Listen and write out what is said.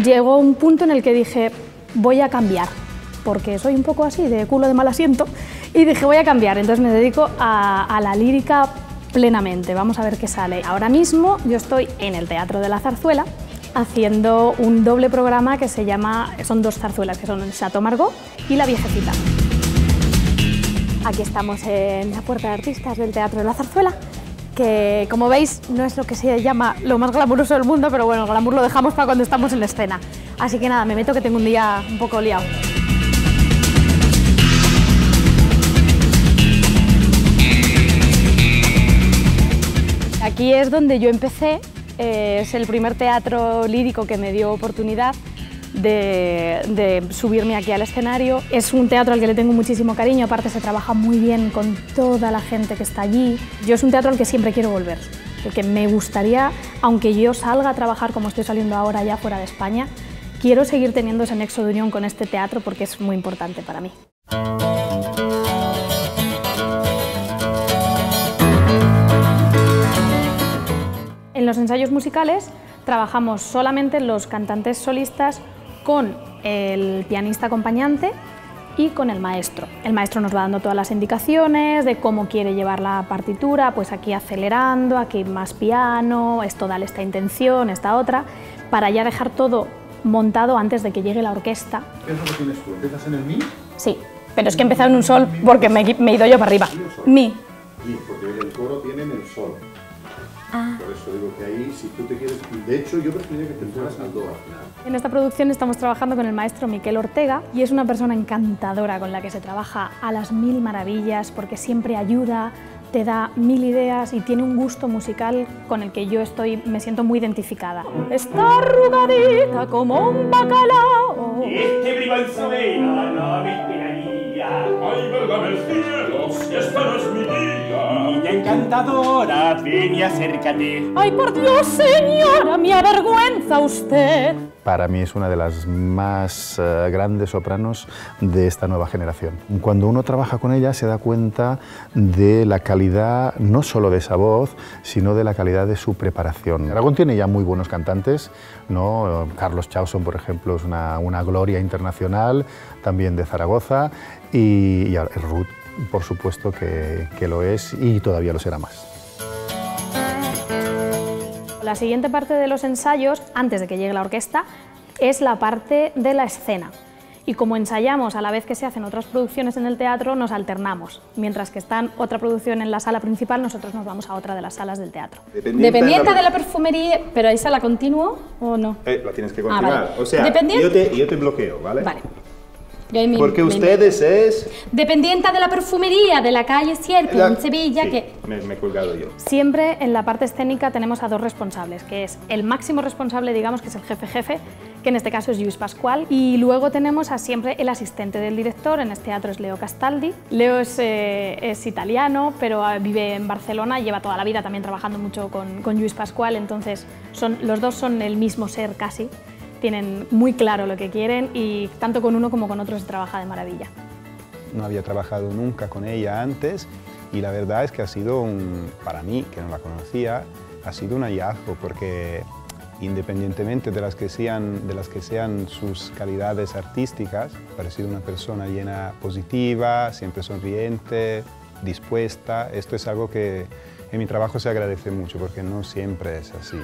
llegó un punto en el que dije, voy a cambiar, porque soy un poco así, de culo de mal asiento, y dije, voy a cambiar, entonces me dedico a la lírica plenamente, vamos a ver qué sale. Ahora mismo yo estoy en el Teatro de la Zarzuela, haciendo un doble programa que se llama, son dos zarzuelas, que son el Chateau Margaux y La Viejecita. Aquí estamos en la puerta de artistas del Teatro de la Zarzuela, que como veis no es lo que se llama lo más glamuroso del mundo, pero bueno, el glamour lo dejamos para cuando estamos en la escena. Así que nada, me meto que tengo un día un poco liado. Aquí es donde yo empecé, es el primer teatro lírico que me dio oportunidad de subirme aquí al escenario. Es un teatro al que le tengo muchísimo cariño, aparte se trabaja muy bien con toda la gente que está allí. Yo es un teatro al que siempre quiero volver, el que me gustaría, aunque yo salga a trabajar como estoy saliendo ahora ya fuera de España, quiero seguir teniendo ese nexo de unión con este teatro porque es muy importante para mí. En los ensayos musicales trabajamos solamente los cantantes solistas con el pianista acompañante y con el maestro. El maestro nos va dando todas las indicaciones de cómo quiere llevar la partitura, pues aquí acelerando, aquí más piano, esto dale esta intención, esta otra, para ya dejar todo montado antes de que llegue la orquesta. ¿Qué es lo que tienes tú? ¿Empiezas en el mi? Sí, pero es que he empezado en un sol porque me he ido yo para arriba. Mi. Mi, porque el coro tiene en el sol. Ah. Por eso digo que ahí, si tú te quieres... De hecho, yo preferiría que te fueras al do al final. En esta producción estamos trabajando con el maestro Miquel Ortega y es una persona encantadora con la que se trabaja a las mil maravillas porque siempre ayuda, te da mil ideas y tiene un gusto musical con el que yo me siento muy identificada. Está arrugadita como un bacalao. Este bribalzo de la nave tiranía. Ay, válgame el cielo, si esta no es mi día. Niña encantadora, ven y acércate. Ay, por Dios, señora, me avergüenza usted. Para mí es una de las más grandes sopranos de esta nueva generación. Cuando uno trabaja con ella se da cuenta de la calidad no solo de esa voz, sino de la calidad de su preparación. Aragón tiene ya muy buenos cantantes, ¿no? Carlos Chausson, por ejemplo, es una gloria internacional, también de Zaragoza, y Ruth, por supuesto, que lo es y todavía lo será más. La siguiente parte de los ensayos, antes de que llegue la orquesta, es la parte de la escena. Y como ensayamos a la vez que se hacen otras producciones en el teatro, nos alternamos. Mientras que está otra producción en la sala principal, nosotros nos vamos a otra de las salas del teatro. Dependiente de la perfumería, ¿pero hay sala continuo o no? La tienes que continuar. Vale. O sea, yo te bloqueo, ¿vale? Vale. Porque ustedes es... Dependiente de la perfumería de la calle Sierpe, en Sevilla, sí, que... me he colgado yo. Siempre en la parte escénica tenemos a dos responsables, que es el máximo responsable, digamos, que es el jefe, que en este caso es Lluís Pascual, y luego tenemos a siempre el asistente del director, en este teatro es Leo Castaldi. Leo es italiano, pero vive en Barcelona, lleva toda la vida también trabajando mucho con Lluís Pascual, entonces los dos son el mismo ser casi. Tienen muy claro lo que quieren y tanto con uno como con otro se trabaja de maravilla. No había trabajado nunca con ella antes y la verdad es que ha sido, para mí, que no la conocía, ha sido un hallazgo porque independientemente de las que sean sus calidades artísticas, ha parecido una persona llena positiva, siempre sonriente, dispuesta. Esto es algo que en mi trabajo se agradece mucho porque no siempre es así.